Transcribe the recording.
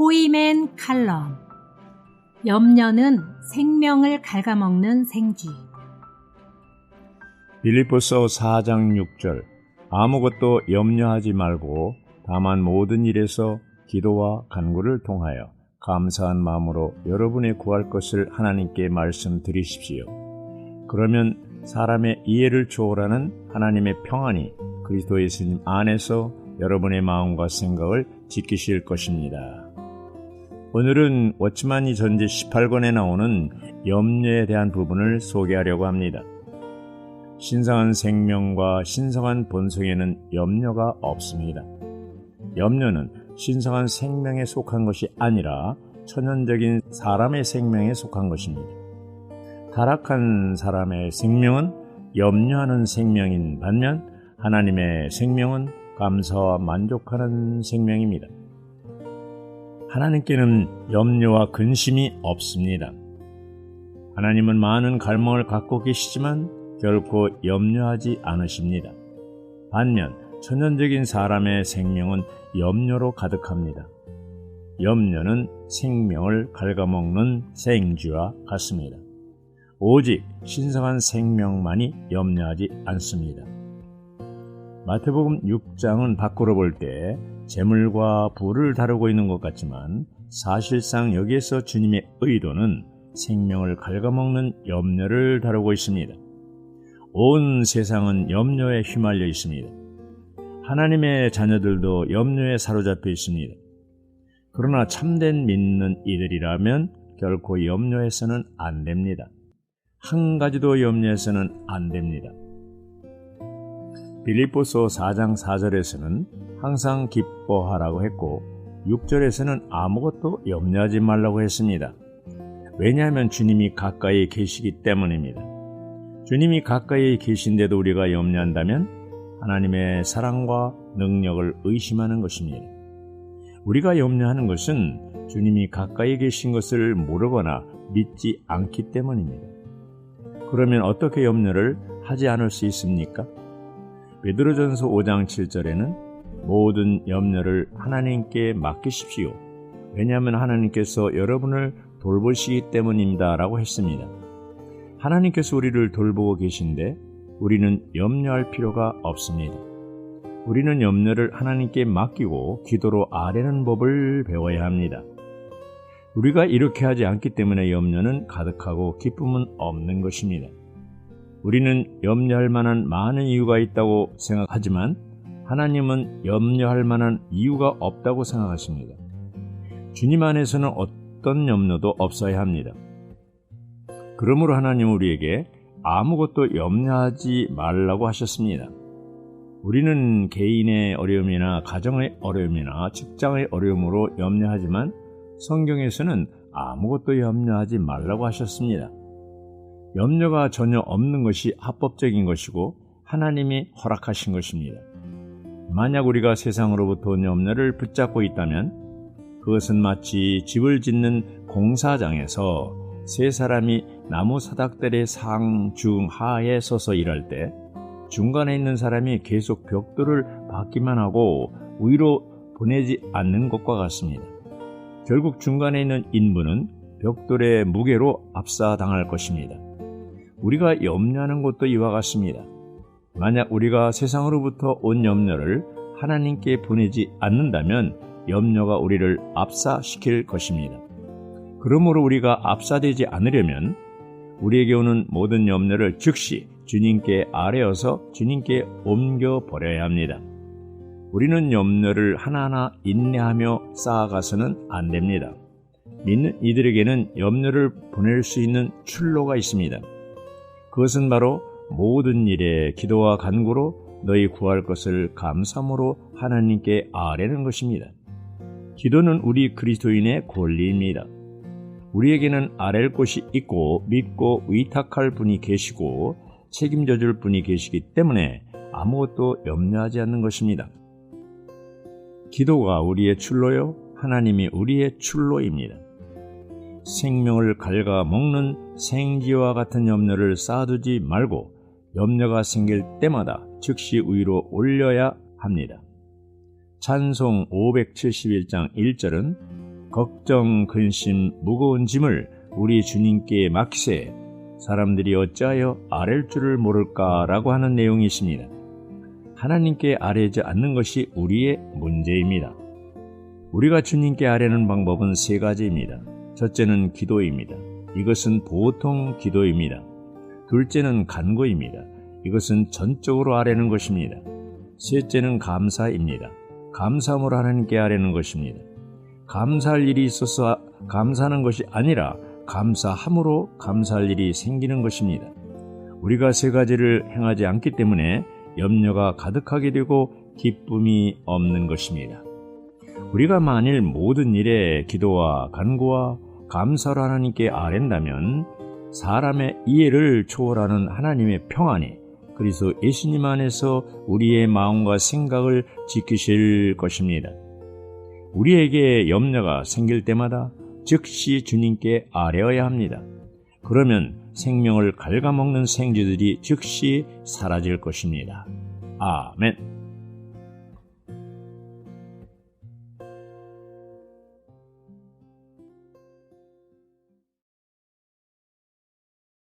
호이맨 칼럼. 염려는 생명을 갉아먹는 생쥐. 빌립보서 4장 6절. 아무것도 염려하지 말고 다만 모든 일에서 기도와 간구를 통하여 감사한 마음으로 여러분의 구할 것을 하나님께 말씀드리십시오. 그러면 사람의 이해를 초월하는 하나님의 평안이 그리스도 예수님 안에서 여러분의 마음과 생각을 지키실 것입니다. 오늘은 워치만이 전지 18권에 나오는 염려에 대한 부분을 소개하려고 합니다. 신성한 생명과 신성한 본성에는 염려가 없습니다. 염려는 신성한 생명에 속한 것이 아니라 천연적인 사람의 생명에 속한 것입니다. 타락한 사람의 생명은 염려하는 생명인 반면 하나님의 생명은 감사와 만족하는 생명입니다. 하나님께는 염려와 근심이 없습니다. 하나님은 많은 갈망을 갖고 계시지만 결코 염려하지 않으십니다. 반면 천연적인 사람의 생명은 염려로 가득합니다. 염려는 생명을 갉아먹는 생쥐와 같습니다. 오직 신성한 생명만이 염려하지 않습니다. 마태복음 6장은 밖으로 볼 때 재물과 부를 다루고 있는 것 같지만 사실상 여기에서 주님의 의도는 생명을 갉아먹는 염려를 다루고 있습니다. 온 세상은 염려에 휘말려 있습니다. 하나님의 자녀들도 염려에 사로잡혀 있습니다. 그러나 참된 믿는 이들이라면 결코 염려해서는 안 됩니다. 한 가지도 염려해서는 안 됩니다. 빌립보서 4장 4절에서는 항상 기뻐하라고 했고 6절에서는 아무것도 염려하지 말라고 했습니다. 왜냐하면 주님이 가까이 계시기 때문입니다. 주님이 가까이 계신데도 우리가 염려한다면 하나님의 사랑과 능력을 의심하는 것입니다. 우리가 염려하는 것은 주님이 가까이 계신 것을 모르거나 믿지 않기 때문입니다. 그러면 어떻게 염려를 하지 않을 수 있습니까? 베드로전서 5장 7절에는 모든 염려를 하나님께 맡기십시오. 왜냐하면 하나님께서 여러분을 돌보시기 때문입니다 라고 했습니다. 하나님께서 우리를 돌보고 계신데 우리는 염려할 필요가 없습니다. 우리는 염려를 하나님께 맡기고 기도로 아뢰는 법을 배워야 합니다. 우리가 이렇게 하지 않기 때문에 염려는 가득하고 기쁨은 없는 것입니다. 우리는 염려할 만한 많은 이유가 있다고 생각하지만 하나님은 염려할 만한 이유가 없다고 생각하십니다. 주님 안에서는 어떤 염려도 없어야 합니다. 그러므로 하나님은 우리에게 아무것도 염려하지 말라고 하셨습니다. 우리는 개인의 어려움이나 가정의 어려움이나 직장의 어려움으로 염려하지만 성경에서는 아무것도 염려하지 말라고 하셨습니다. 염려가 전혀 없는 것이 합법적인 것이고 하나님이 허락하신 것입니다. 만약 우리가 세상으로부터 온 염려를 붙잡고 있다면 그것은 마치 집을 짓는 공사장에서 세 사람이 나무 사닥들의 상중하에 서서 일할 때 중간에 있는 사람이 계속 벽돌을 받기만 하고 위로 보내지 않는 것과 같습니다. 결국 중간에 있는 인부는 벽돌의 무게로 압사당할 것입니다. 우리가 염려하는 것도 이와 같습니다. 만약 우리가 세상으로부터 온 염려를 하나님께 보내지 않는다면 염려가 우리를 압사시킬 것입니다. 그러므로 우리가 압사되지 않으려면 우리에게 오는 모든 염려를 즉시 주님께 아뢰어서 주님께 옮겨버려야 합니다. 우리는 염려를 하나하나 인내하며 쌓아가서는 안 됩니다. 믿는 이들에게는 염려를 보낼 수 있는 출로가 있습니다. 그것은 바로 모든 일에 기도와 간구로 너희 구할 것을 감사함으로 하나님께 아뢰는 것입니다. 기도는 우리 그리스도인의 권리입니다. 우리에게는 아랠 곳이 있고 믿고 위탁할 분이 계시고 책임져 줄 분이 계시기 때문에 아무것도 염려하지 않는 것입니다. 기도가 우리의 출로요, 하나님이 우리의 출로입니다. 생명을 갉아먹는 생쥐와 같은 염려를 쌓아두지 말고 염려가 생길 때마다 즉시 위로 올려야 합니다. 찬송 571장 1절은 걱정, 근심, 무거운 짐을 우리 주님께 맡기세 사람들이 어찌하여 아랠 줄을 모를까라고 하는 내용이십니다. 하나님께 아뢰지 않는 것이 우리의 문제입니다. 우리가 주님께 아뢰는 방법은 세 가지입니다. 첫째는 기도입니다. 이것은 보통 기도입니다. 둘째는 간구입니다. 이것은 전적으로 아뢰는 것입니다. 셋째는 감사입니다. 감사함으로 하나님께 아뢰는 것입니다. 감사할 일이 있어서 감사하는 것이 아니라 감사함으로 감사할 일이 생기는 것입니다. 우리가 세 가지를 행하지 않기 때문에 염려가 가득하게 되고 기쁨이 없는 것입니다. 우리가 만일 모든 일에 기도와 간구와 감사로 하나님께 아뢰다면 사람의 이해를 초월하는 하나님의 평안이 그리스도 예수님 안에서 우리의 마음과 생각을 지키실 것입니다. 우리에게 염려가 생길 때마다 즉시 주님께 아뢰어야 합니다. 그러면 생명을 갉아먹는 생쥐들이 즉시 사라질 것입니다. 아멘.